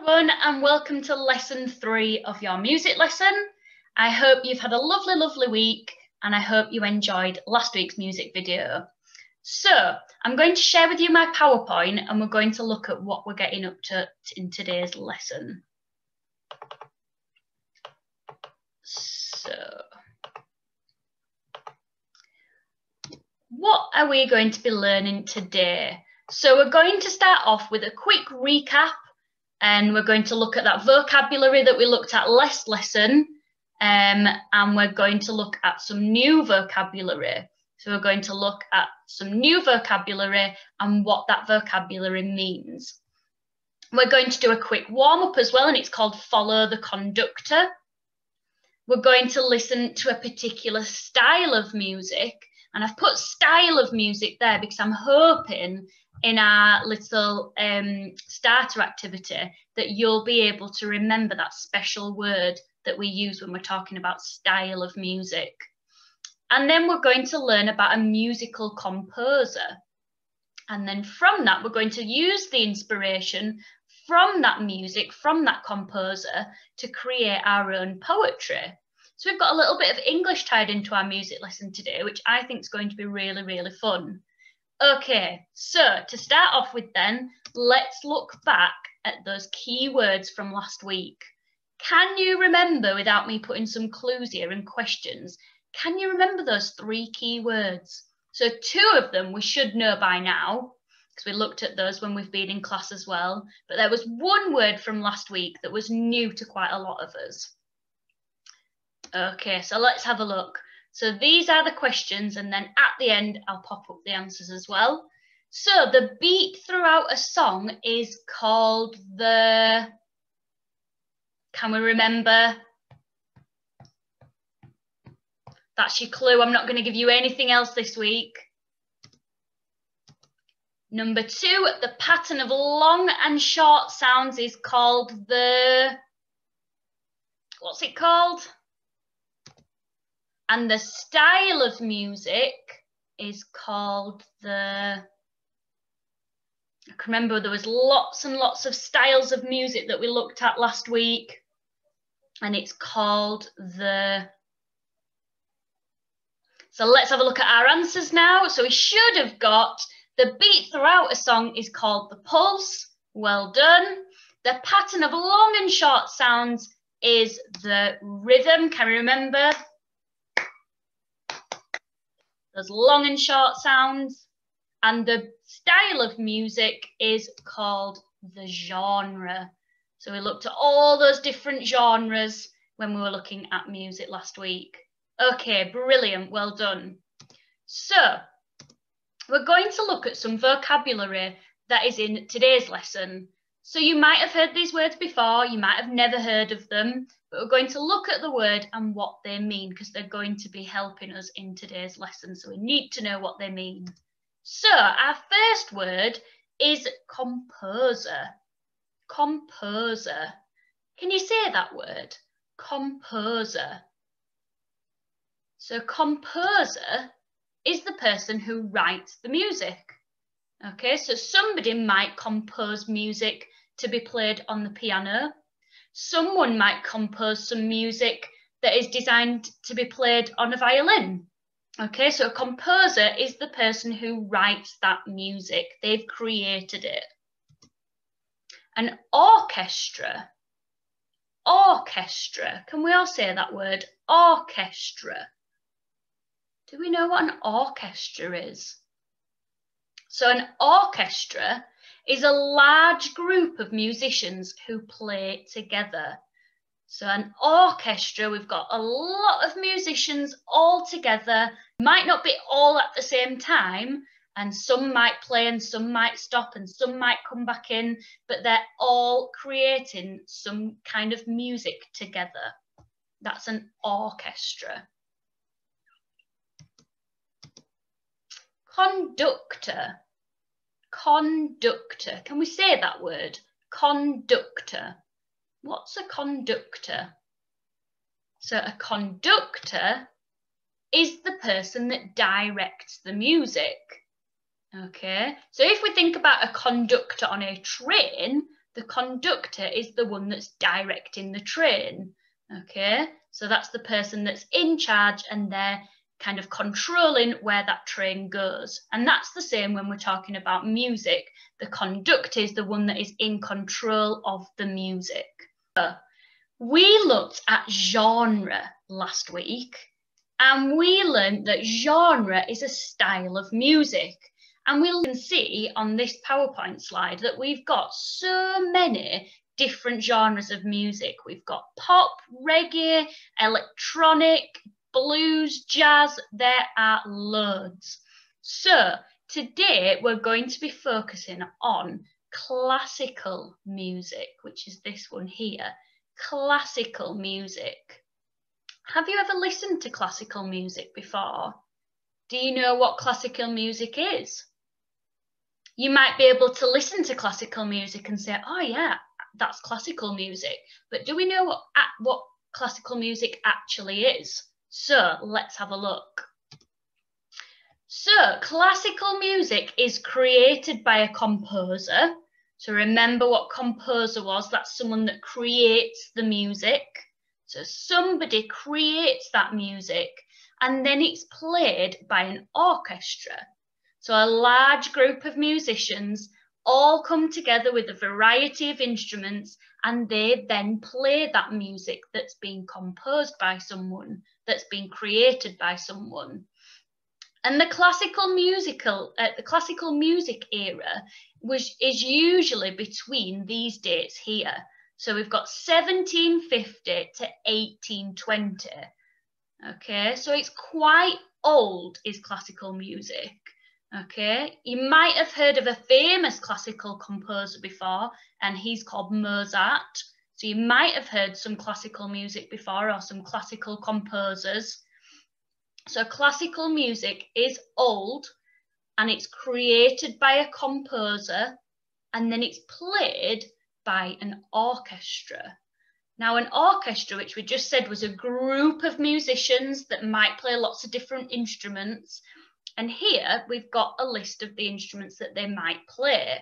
everyone, and welcome to lesson 3 of your music lesson. I hope you've had a lovely week, and I hope you enjoyed last week's music video. So I'm going to share with you my PowerPoint, and we're going to look at what we're getting up to in today's lesson. So what are we going to be learning today? So we're going to start off with a quick recap, and we're going to look at that vocabulary that we looked at last lesson, and we're going to look at some new vocabulary. So we're going to look at some new vocabulary and what that vocabulary means. We're going to do a quick warm-up as well, and it's called Follow the Conductor. We're going to listen to a particular style of music, and I've put style of music there because I'm hoping in our little starter activity that you'll be able to remember that special word that we use when we're talking about style of music. And then we're going to learn about a musical composer. And then from that, we're going to use the inspiration from that music, from that composer, to create our own poetry. So we've got a little bit of English tied into our music lesson today, which I think is going to be really fun. Okay, so to start off with then, let's look back at those key words from last week. Can you remember, without me putting some clues here and questions, can you remember those 3 key words? So 2 of them we should know by now, because we looked at those when we've been in class as well. But there was 1 word from last week that was new to quite a lot of us. Okay, so let's have a look. So these are the questions, and then at the end, I'll pop up the answers as well. So the beat throughout a song is called the... Can we remember? That's your clue. I'm not going to give you anything else this week. Number 2, the pattern of long and short sounds is called the... What's it called? And the style of music is called the... I can remember there was lots and lots of styles of music that we looked at last week, and it's called the... So let's have a look at our answers now. So we should have got the beat throughout a song is called the pulse. Well done. The pattern of long and short sounds is the rhythm. Can we remember? Those long and short sounds. And the style of music is called the genre. So we looked at all those different genres when we were looking at music last week. Okay, brilliant, well done. So we're going to look at some vocabulary that is in today's lesson. So you might have heard these words before, you might have never heard of them, but we're going to look at the word and what they mean, because they're going to be helping us in today's lesson. So we need to know what they mean. So our first word is composer. Composer. Can you say that word? Composer. So composer is the person who writes the music. Okay, so somebody might compose music to be played on the piano. Someone might compose some music that is designed to be played on a violin. Okay, so a composer is the person who writes that music. They've created it. An orchestra. Orchestra. Can we all say that word? Orchestra. Do we know what an orchestra is? So an orchestra is a large group of musicians who play together. So an orchestra, we've got a lot of musicians all together, might not be all at the same time, and some might play and some might stop and some might come back in, but they're all creating some kind of music together. That's an orchestra. Conductor. Conductor. Can we say that word? Conductor. What's a conductor? So a conductor is the person that directs the music. Okay, so if we think about a conductor on a train, The conductor is the one that's directing the train. Okay, so that's the person that's in charge and they're kind of controlling where that train goes. And that's the same when we're talking about music. The conductor is the one that is in control of the music. We looked at genre last week, and we learned that genre is a style of music. And we can see on this PowerPoint slide that we've got so many different genres of music. We've got pop, reggae, electronic, blues, jazz. There are loads. So today we're going to be focusing on classical music, which is this one here. Classical music. Have you ever listened to classical music before? Do you know what classical music is? You might be able to listen to classical music and say, oh yeah, that's classical music. But do we know what classical music actually is? So let's have a look. So classical music is created by a composer. So remember what composer was. That's someone that creates the music. So somebody creates that music and then it's played by an orchestra. So a large group of musicians all come together with a variety of instruments and they then play that music that's been composed by someone, that's been created by someone. And the classical music era is usually between these dates here. So we've got 1750 to 1820. Okay, so it's quite old, is classical music. Okay, you might have heard of a famous classical composer before, and he's called Mozart. So you might have heard some classical music before or some classical composers. So classical music is old and it's created by a composer and then it's played by an orchestra. Now an orchestra, which we just said was a group of musicians that might play lots of different instruments. And here we've got a list of the instruments that they might play.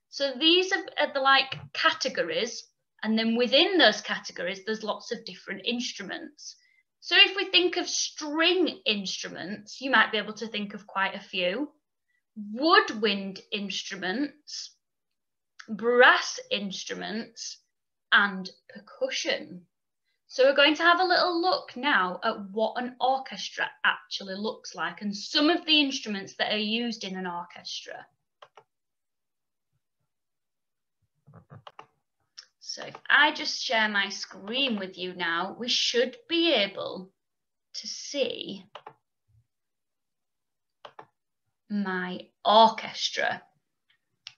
So these are the like categories, and then within those categories there's lots of different instruments. So if we think of string instruments, you might be able to think of quite a few. Woodwind instruments, brass instruments, and percussion. So we're going to have a little look now at what an orchestra actually looks like and some of the instruments that are used in an orchestra. So if I just share my screen with you now, we should be able to see my orchestra.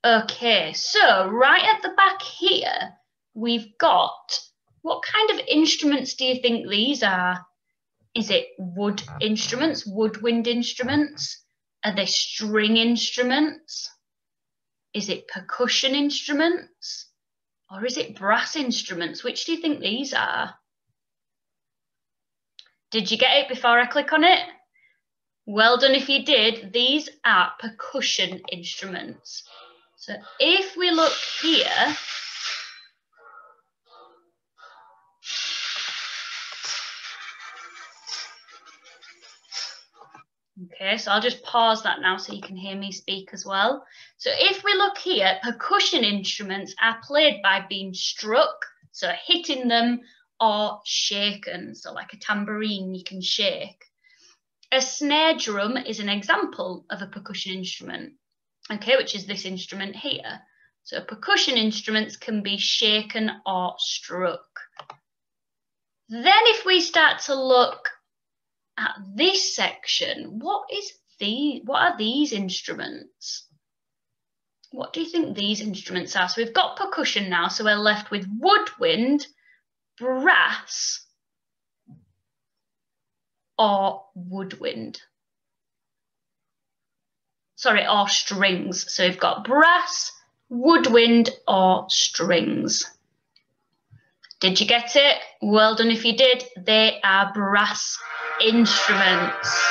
Okay, so right at the back here, we've got, what kind of instruments do you think these are? Is it wood instruments, woodwind instruments? Are they string instruments? Is it percussion instruments? Or is it brass instruments? Which do you think these are? Did you get it before I click on it? Well done if you did. These are percussion instruments. So if we look here, okay, so I'll just pause that now so you can hear me speak as well. So if we look here, percussion instruments are played by being struck, so hitting them, or shaken, so like a tambourine you can shake. A snare drum is an example of a percussion instrument, okay, which is this instrument here. So percussion instruments can be shaken or struck. Then if we start to look at this section, what are these instruments? What do you think these instruments are? So we've got percussion now, so we're left with woodwind, brass, or woodwind. Sorry, or strings. So we've got brass, woodwind, or strings. Did you get it? Well done if you did. They are brass instruments.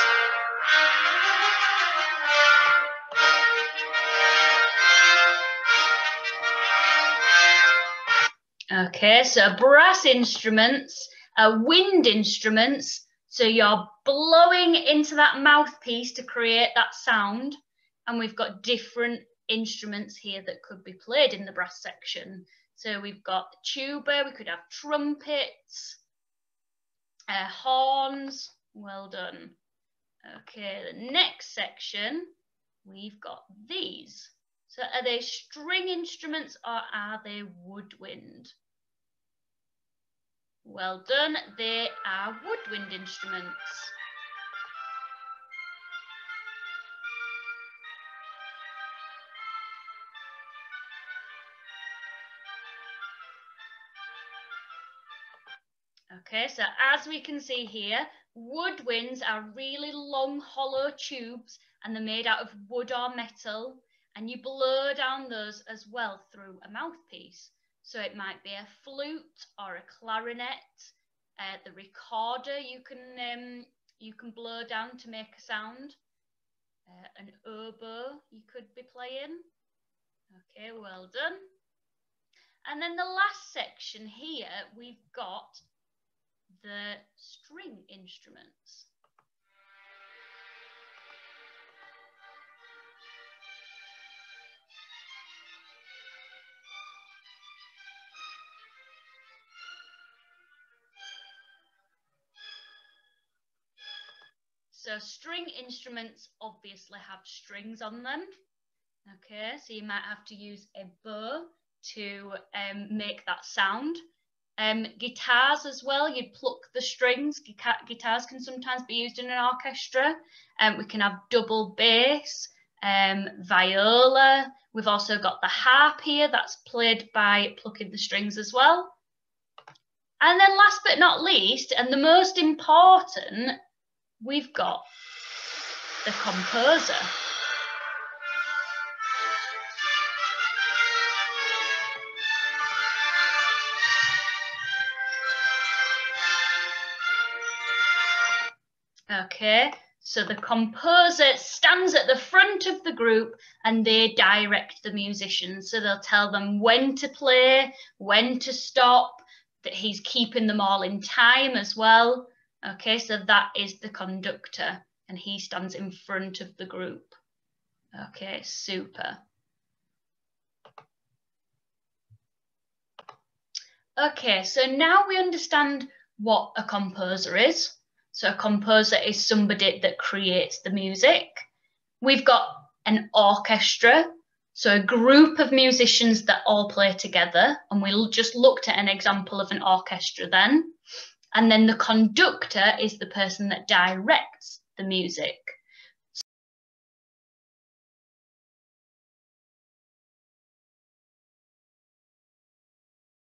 Okay, so brass instruments are wind instruments. So you're blowing into that mouthpiece to create that sound. And we've got different instruments here that could be played in the brass section. So we've got tuba, we could have trumpets, horns. Well done. Okay, the next section, we've got these. So are they string instruments or are they woodwind? Well done, they are woodwind instruments. Okay, so as we can see here, woodwinds are really long, hollow tubes and they're made out of wood or metal, and you blow down those as well through a mouthpiece. So it might be a flute or a clarinet, the recorder you can blow down to make a sound, an oboe you could be playing. Okay, well done. And then the last section here, we've got the string instruments. So string instruments obviously have strings on them. Okay, so you might have to use a bow to make that sound. Guitars as well, you'd pluck the strings. Guitars can sometimes be used in an orchestra. We can have double bass, viola. We've also got the harp here, that's played by plucking the strings as well. And then last but not least, and the most important, we've got the composer. Okay, so the composer stands at the front of the group and they direct the musicians. So they'll tell them when to play, when to stop, that he's keeping them all in time as well. Okay, so that is the conductor and he stands in front of the group. Okay, super. Okay, so now we understand what a composer is. So a composer is somebody that creates the music. We've got an orchestra, so a group of musicians that all play together, and we just looked at an example of an orchestra then. And then the conductor is the person that directs the music.